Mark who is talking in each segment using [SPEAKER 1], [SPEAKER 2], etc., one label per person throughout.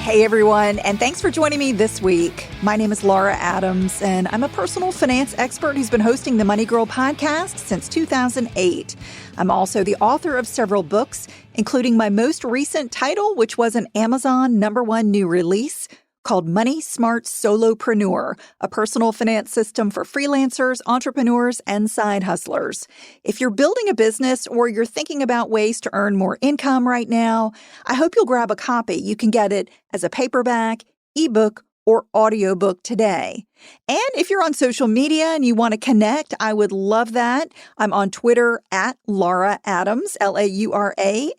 [SPEAKER 1] Hey everyone, and thanks for joining me this week. My name is Laura Adams, and I'm a personal finance expert who's been hosting the Money Girl podcast since 2008. I'm also the author of several books, including my most recent title, which was an Amazon #1 new release called Money Smart Solopreneur, a personal finance system for freelancers, entrepreneurs, and side hustlers. If you're building a business or you're thinking about ways to earn more income right now, I hope you'll grab a copy. You can get it as a paperback, ebook, or audiobook today. And if you're on social media and you want to connect, I would love that. I'm on Twitter at Laura Adams, LauraAdams,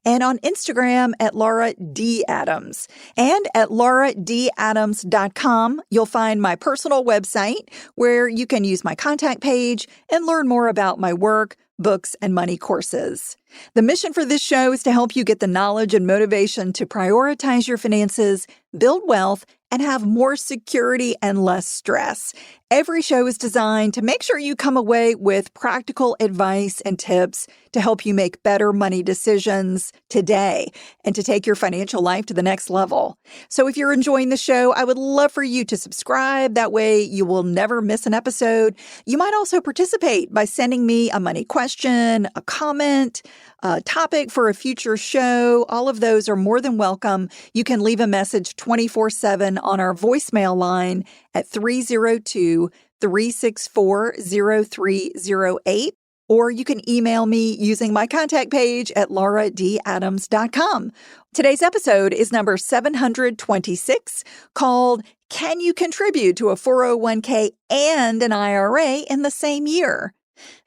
[SPEAKER 1] and on Instagram at Laura D. Adams. And at lauradadams.com, you'll find my personal website where you can use my contact page and learn more about my work, books, and money courses. The mission for this show is to help you get the knowledge and motivation to prioritize your finances, build wealth, and have more security and less stress. Every show is designed to make sure you come away with practical advice and tips to help you make better money decisions today and to take your financial life to the next level. So if you're enjoying the show, I would love for you to subscribe. That way you will never miss an episode. You might also participate by sending me a money question, a comment, a topic for a future show. All of those are more than welcome. You can leave a message 24/7 on our voicemail line at 302-364-0308, or you can email me using my contact page at lauradadams.com. Today's episode is number 726, called Can You Contribute to a 401k and an IRA in the same year?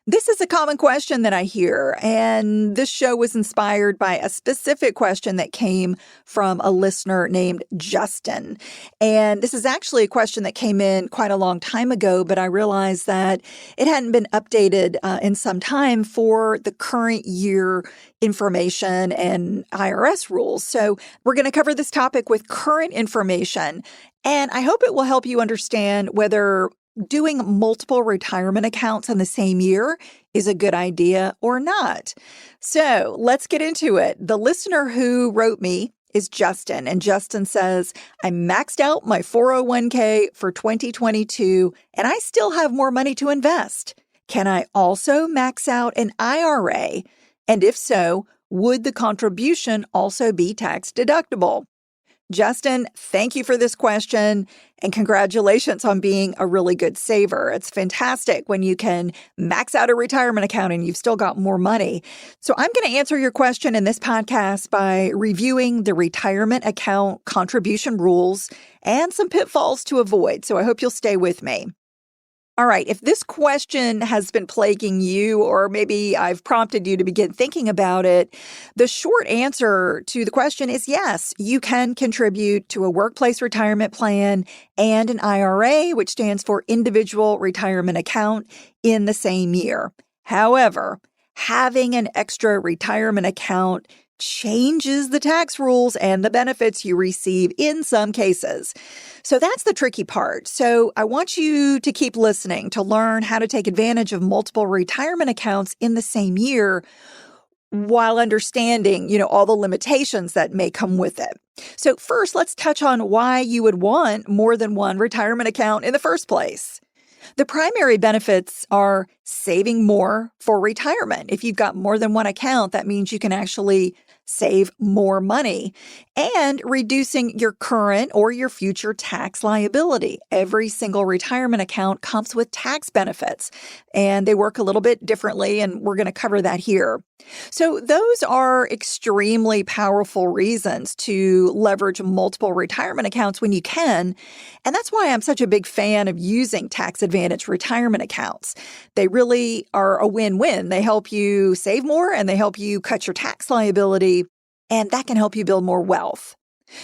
[SPEAKER 1] This is a common question that I hear, and this show was inspired by a specific question that came from a listener named Justin. And this is actually a question that came in quite a long time ago, but I realized that it hadn't been updated in some time for the current year information and IRS rules. So we're going to cover this topic with current information, and I hope it will help you understand whether doing multiple retirement accounts in the same year is a good idea or not. So let's get into it. The listener who wrote me is Justin, and Justin says, I maxed out my 401k for 2022, and I still have more money to invest. Can I also max out an IRA? And if so, would the contribution also be tax deductible? Justin, thank you for this question, and congratulations on being a really good saver. It's fantastic when you can max out a retirement account and you've still got more money. So I'm going to answer your question in this podcast by reviewing the retirement account contribution rules and some pitfalls to avoid. So I hope you'll stay with me. All right, if this question has been plaguing you, or maybe I've prompted you to begin thinking about it, the short answer to the question is yes, you can contribute to a workplace retirement plan and an IRA, which stands for Individual Retirement Account, in the same year. However, having an extra retirement account changes the tax rules and the benefits you receive in some cases. So that's the tricky part. So I want you to keep listening to learn how to take advantage of multiple retirement accounts in the same year while understanding, all the limitations that may come with it. So first, let's touch on why you would want more than one retirement account in the first place. The primary benefits are saving more for retirement. If you've got more than one account, that means you can actually save more money and reducing your current or your future tax liability. Every single retirement account comes with tax benefits, and they work a little bit differently, and we're going to cover that here. So those are extremely powerful reasons to leverage multiple retirement accounts when you can. And that's why I'm such a big fan of using tax advantage retirement accounts. They really are a win-win. They help you save more and they help you cut your tax liability, and that can help you build more wealth.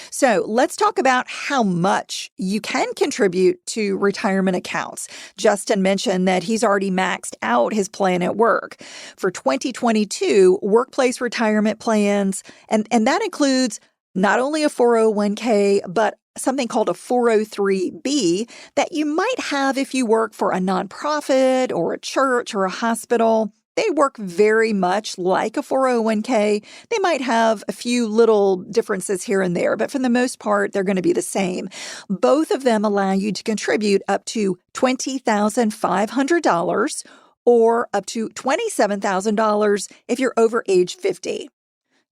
[SPEAKER 1] So let's talk about how much you can contribute to retirement accounts. Justin mentioned that he's already maxed out his plan at work. For 2022, workplace retirement plans, and that includes not only a 401k, but something called a 403b that you might have if you work for a nonprofit or a church or a hospital. They work very much like a 401k. They might have a few little differences here and there, but for the most part, they're going to be the same. Both of them allow you to contribute up to $20,500 or up to $27,000 if you're over age 50.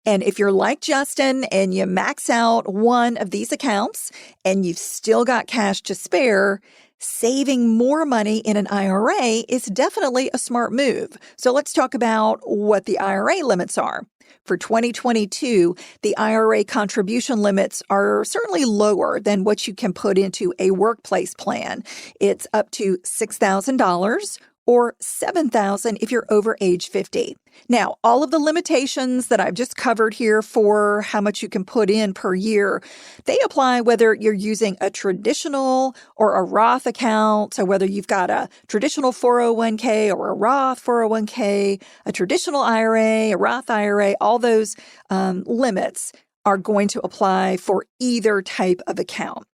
[SPEAKER 1] And if you're like Justin and you max out one of these accounts and you've still got cash to spare, saving more money in an IRA is definitely a smart move. So let's talk about what the IRA limits are. For 2022, the IRA contribution limits are certainly lower than what you can put into a workplace plan. It's up to $6,000 or $7,000 if you're over age 50. Now, all of the limitations that I've just covered here for how much you can put in per year, they apply whether you're using a traditional or a Roth account. So whether you've got a traditional 401k or a Roth 401k, a traditional IRA, a Roth IRA, all those limits are going to apply for either type of account.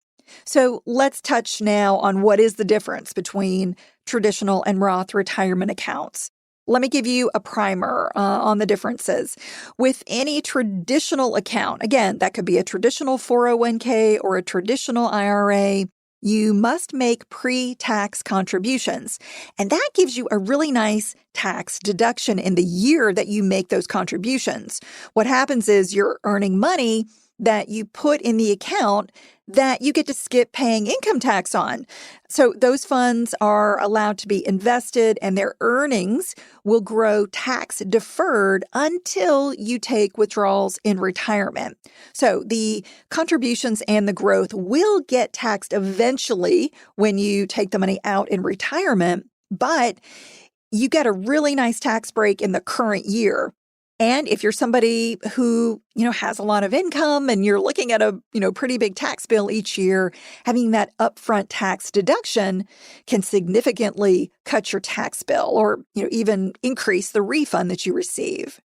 [SPEAKER 1] So let's touch now on what is the difference between traditional and Roth retirement accounts. Let me give you a primer on the differences. With any traditional account, again, that could be a traditional 401k or a traditional IRA, you must make pre-tax contributions. And that gives you a really nice tax deduction in the year that you make those contributions. What happens is you're earning money that you put in the account that you get to skip paying income tax on. So those funds are allowed to be invested and their earnings will grow tax deferred until you take withdrawals in retirement. So the contributions and the growth will get taxed eventually when you take the money out in retirement, but you get a really nice tax break in the current year. And if you're somebody who, has a lot of income and you're looking at a, pretty big tax bill each year, having that upfront tax deduction can significantly cut your tax bill or, even increase the refund that you receive.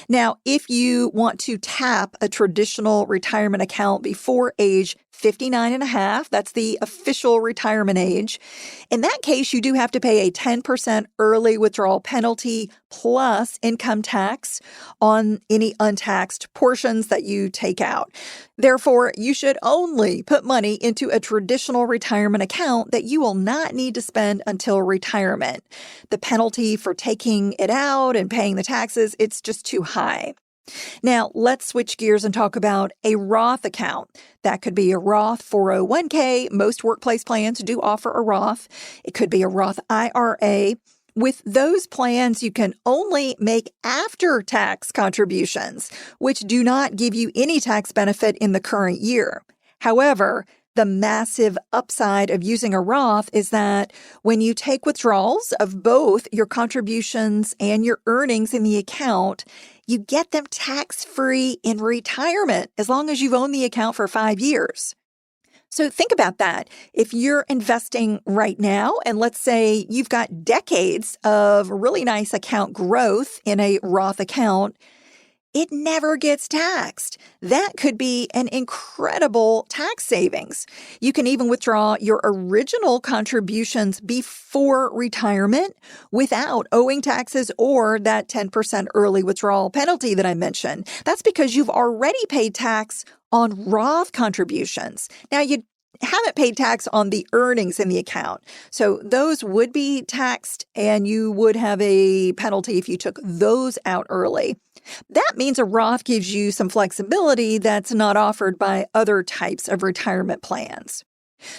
[SPEAKER 1] Now, if you want to tap a traditional retirement account before age 59 and a half, that's the official retirement age. In that case, you do have to pay a 10% early withdrawal penalty plus income tax on any untaxed portions that you take out. Therefore, you should only put money into a traditional retirement account that you will not need to spend until retirement. The penalty for taking it out and paying the taxes, it's just too high. Now, let's switch gears and talk about a Roth account. That could be a Roth 401k. Most workplace plans do offer a Roth. It could be a Roth IRA. With those plans, you can only make after-tax contributions, which do not give you any tax benefit in the current year. However, the massive upside of using a Roth is that when you take withdrawals of both your contributions and your earnings in the account, you get them tax-free in retirement as long as you've owned the account for 5 years. So think about that. If you're investing right now, and let's say you've got decades of really nice account growth in a Roth account, it never gets taxed. That could be an incredible tax savings. You can even withdraw your original contributions before retirement without owing taxes or that 10% early withdrawal penalty that I mentioned. That's because you've already paid tax on Roth contributions. Now, you haven't paid tax on the earnings in the account. So those would be taxed and you would have a penalty if you took those out early. That means a Roth gives you some flexibility that's not offered by other types of retirement plans.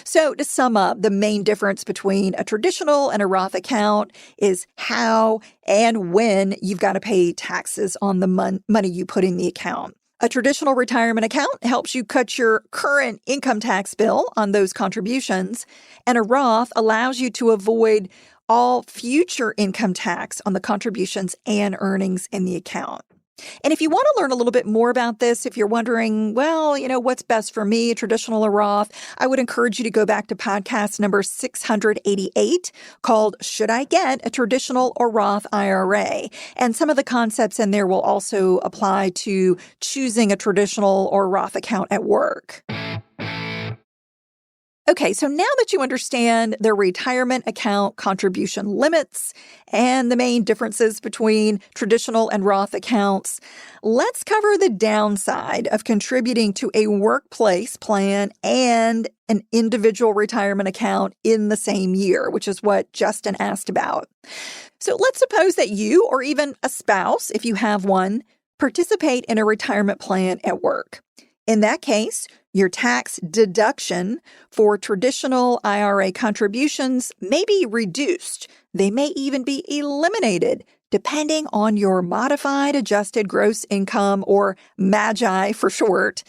[SPEAKER 1] So to sum up, the main difference between a traditional and a Roth account is how and when you've got to pay taxes on the money you put in the account. A traditional retirement account helps you cut your current income tax bill on those contributions, and a Roth allows you to avoid all future income tax on the contributions and earnings in the account. And if you want to learn a little bit more about this, if you're wondering, what's best for me, a traditional or Roth, I would encourage you to go back to podcast number 688 called Should I Get a Traditional or Roth IRA? And some of the concepts in there will also apply to choosing a traditional or Roth account at work. Okay, so now that you understand the retirement account contribution limits and the main differences between traditional and Roth accounts, let's cover the downside of contributing to a workplace plan and an individual retirement account in the same year, which is what Justin asked about. So let's suppose that you, or even a spouse, if you have one, participate in a retirement plan at work. In that case, your tax deduction for traditional IRA contributions may be reduced. They may even be eliminated, depending on your modified adjusted gross income, or MAGI for short,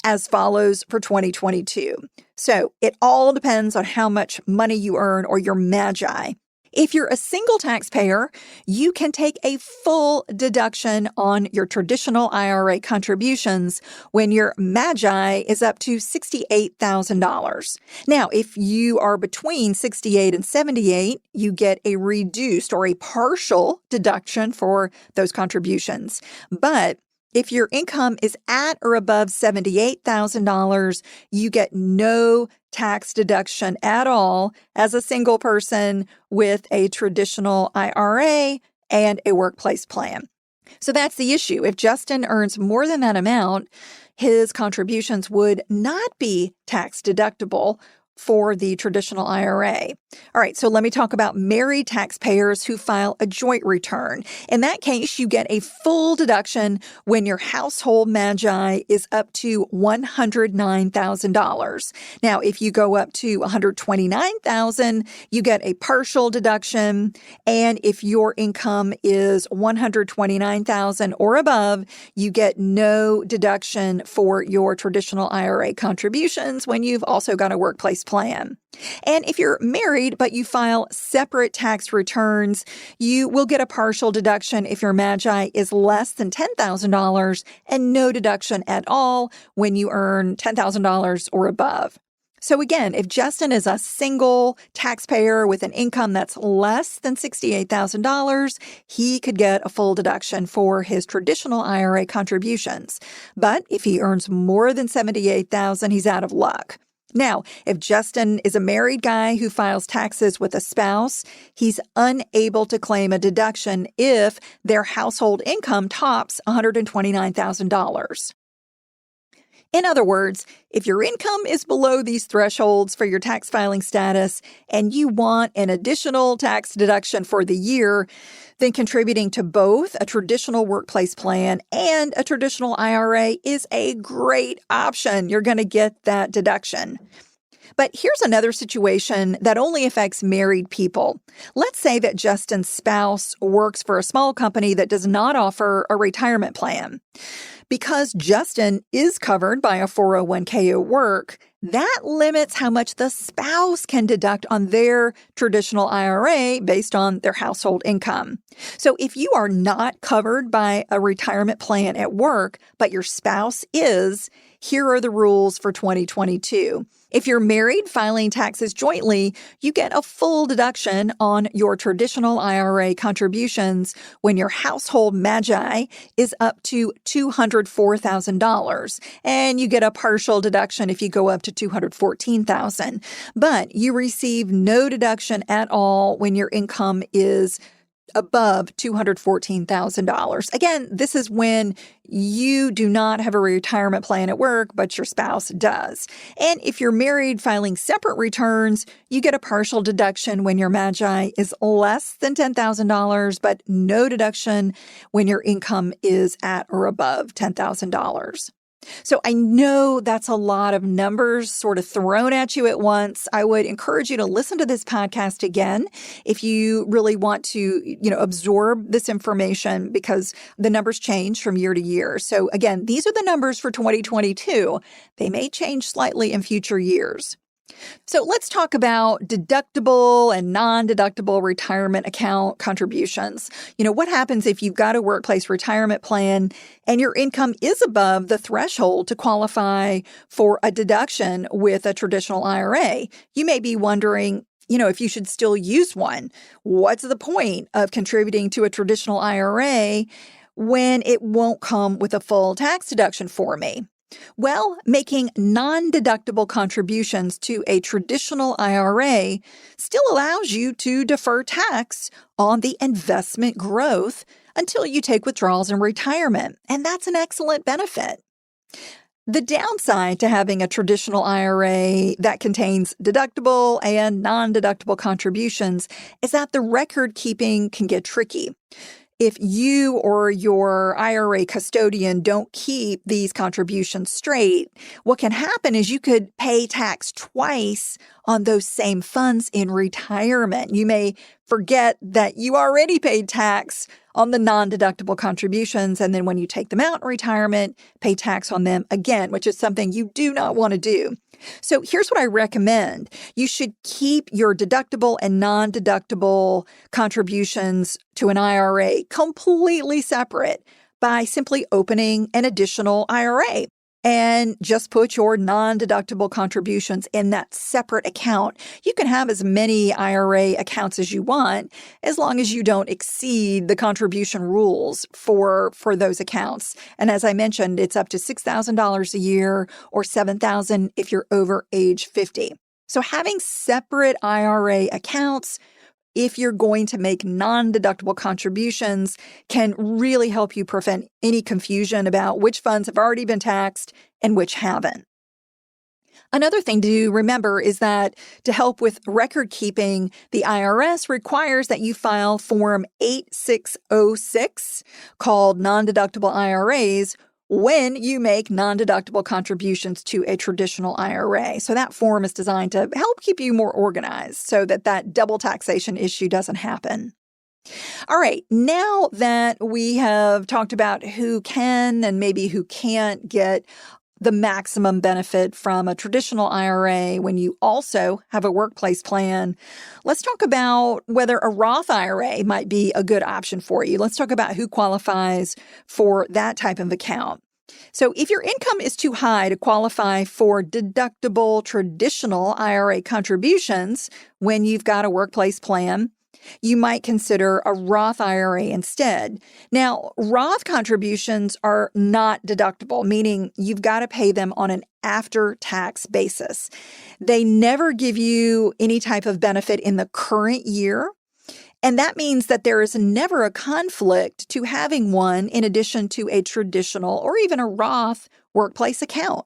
[SPEAKER 1] as follows for 2022. So it all depends on how much money you earn, or your MAGI. If you're a single taxpayer, you can take a full deduction on your traditional IRA contributions when your MAGI is up to $68,000. Now, if you are between 68 and 78, you get a reduced or a partial deduction for those contributions. But if your income is at or above $78,000, you get no tax deduction at all as a single person with a traditional IRA and a workplace plan. So that's the issue. If Justin earns more than that amount, his contributions would not be tax deductible for the traditional IRA. All right, so let me talk about married taxpayers who file a joint return. In that case, you get a full deduction when your household MAGI is up to $109,000. Now, if you go up to $129,000, you get a partial deduction. And if your income is $129,000 or above, you get no deduction for your traditional IRA contributions when you've also got a workplace plan. And if you're married but you file separate tax returns, you will get a partial deduction if your MAGI is less than $10,000 and no deduction at all when you earn $10,000 or above. So again, if Justin is a single taxpayer with an income that's less than $68,000, he could get a full deduction for his traditional IRA contributions. But if he earns more than $78,000, he's out of luck. Now, if Justin is a married guy who files taxes with a spouse, he's unable to claim a deduction if their household income tops $129,000. In other words, if your income is below these thresholds for your tax filing status and you want an additional tax deduction for the year, then contributing to both a traditional workplace plan and a traditional IRA is a great option. You're going to get that deduction. But here's another situation that only affects married people. Let's say that Justin's spouse works for a small company that does not offer a retirement plan. Because Justin is covered by a 401k at work, that limits how much the spouse can deduct on their traditional IRA based on their household income. So if you are not covered by a retirement plan at work, but your spouse is, here are the rules for 2022. If you're married filing taxes jointly, you get a full deduction on your traditional IRA contributions when your household MAGI is up to $204,000, and you get a partial deduction if you go up to $214,000. But you receive no deduction at all when your income is above $214,000. Again, this is when you do not have a retirement plan at work, but your spouse does. And if you're married filing separate returns, you get a partial deduction when your MAGI is less than $10,000, but no deduction when your income is at or above $10,000. So I know that's a lot of numbers sort of thrown at you at once. I would encourage you to listen to this podcast again if you really want to, absorb this information, because the numbers change from year to year. So again, these are the numbers for 2022. They may change slightly in future years. So let's talk about deductible and non-deductible retirement account contributions. What happens if you've got a workplace retirement plan and your income is above the threshold to qualify for a deduction with a traditional IRA? You may be wondering, if you should still use one. What's the point of contributing to a traditional IRA when it won't come with a full tax deduction for me? Well, making non-deductible contributions to a traditional IRA still allows you to defer tax on the investment growth until you take withdrawals in retirement, and that's an excellent benefit. The downside to having a traditional IRA that contains deductible and non-deductible contributions is that the record keeping can get tricky. If you or your IRA custodian don't keep these contributions straight, what can happen is you could pay tax twice on those same funds in retirement. You may forget that you already paid tax on the non-deductible contributions, and then when you take them out in retirement, pay tax on them again, which is something you do not want to do. So here's what I recommend. You should keep your deductible and non-deductible contributions to an IRA completely separate by simply opening an additional IRA. And just put your non-deductible contributions in that separate account. You can have as many IRA accounts as you want, as long as you don't exceed the contribution rules for those accounts. And as I mentioned, it's up to $6,000 a year or $7,000 if you're over age 50. So having separate IRA accounts, if you're going to make non-deductible contributions, can really help you prevent any confusion about which funds have already been taxed and which haven't. Another thing to remember is that to help with record keeping, the IRS requires that you file Form 8606, called non-deductible IRAs, when you make non-deductible contributions to a traditional IRA. So that form is designed to help keep you more organized so that double taxation issue doesn't happen. All right, now that we have talked about who can and maybe who can't get the maximum benefit from a traditional IRA when you also have a workplace plan, let's talk about whether a Roth IRA might be a good option for you. Let's talk about who qualifies for that type of account. So if your income is too high to qualify for deductible traditional IRA contributions when you've got a workplace plan, you might consider a Roth IRA instead. Now, Roth contributions are not deductible, meaning you've got to pay them on an after-tax basis. They never give you any type of benefit in the current year, and that means that there is never a conflict to having one in addition to a traditional or even a Roth workplace account.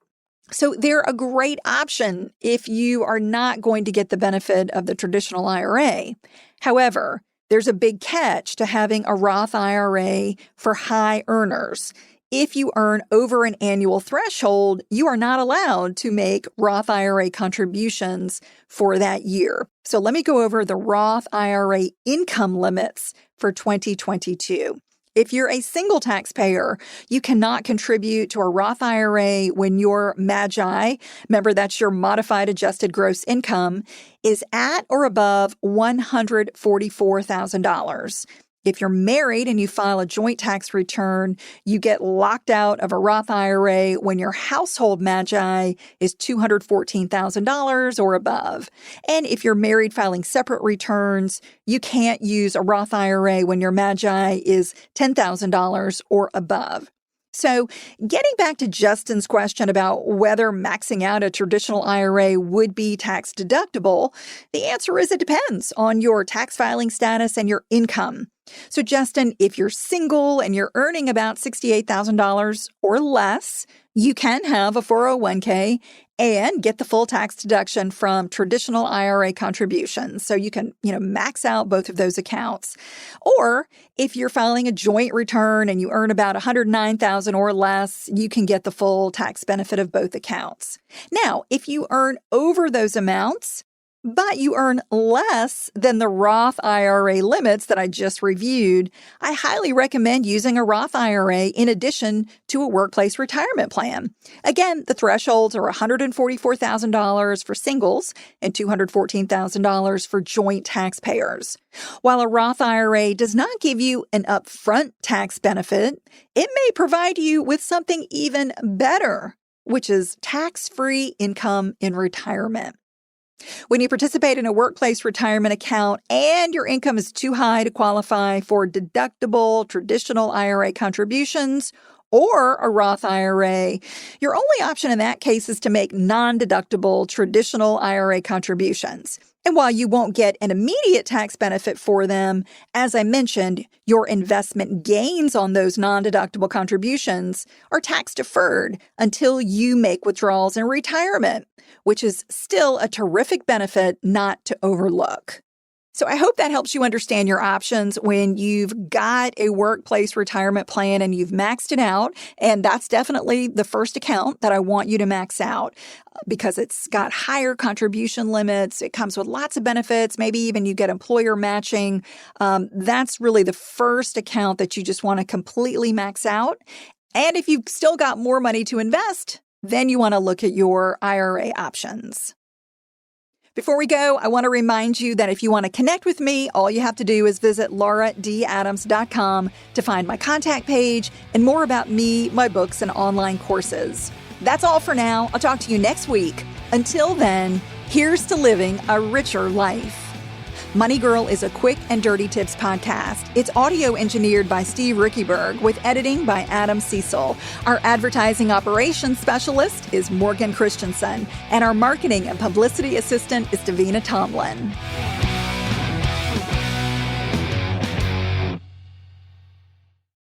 [SPEAKER 1] So they're a great option if you are not going to get the benefit of the traditional IRA. However, there's a big catch to having a Roth IRA for high earners. If you earn over an annual threshold, you are not allowed to make Roth IRA contributions for that year. So let me go over the Roth IRA income limits for 2022. If you're a single taxpayer, you cannot contribute to a Roth IRA when your MAGI, remember that's your modified adjusted gross income, is at or above $144,000. If you're married and you file a joint tax return, you get locked out of a Roth IRA when your household MAGI is $214,000 or above. And if you're married filing separate returns, you can't use a Roth IRA when your MAGI is $10,000 or above. So getting back to Justin's question about whether maxing out a traditional IRA would be tax deductible, the answer is it depends on your tax filing status and your income. So Justin, if you're single and you're earning about $68,000 or less, you can have a 401k and get the full tax deduction from traditional IRA contributions. So you can, max out both of those accounts. Or if you're filing a joint return and you earn about $109,000 or less, you can get the full tax benefit of both accounts. Now, if you earn over those amounts, but you earn less than the Roth IRA limits that I just reviewed, I highly recommend using a Roth IRA in addition to a workplace retirement plan. Again, the thresholds are $144,000 for singles and $214,000 for joint taxpayers. While a Roth IRA does not give you an upfront tax benefit, it may provide you with something even better, which is tax-free income in retirement. When you participate in a workplace retirement account and your income is too high to qualify for deductible traditional IRA contributions, or a Roth IRA, your only option in that case is to make non-deductible traditional IRA contributions. And while you won't get an immediate tax benefit for them, as I mentioned, your investment gains on those non-deductible contributions are tax deferred until you make withdrawals in retirement, which is still a terrific benefit not to overlook. So I hope that helps you understand your options when you've got a workplace retirement plan and you've maxed it out. And that's definitely the first account that I want you to max out because it's got higher contribution limits. It comes with lots of benefits. Maybe even you get employer matching. That's really the first account that you just want to completely max out. And if you've still got more money to invest, then you want to look at your IRA options. Before we go, I want to remind you that if you want to connect with me, all you have to do is visit lauradadams.com to find my contact page and more about me, my books, and online courses. That's all for now. I'll talk to you next week. Until then, here's to living a richer life. Money Girl is a quick and dirty tips podcast. It's audio engineered by Steve Rickyberg with editing by Adam Cecil. Our advertising operations specialist is Morgan Christensen, and our marketing and publicity assistant is Davina Tomlin.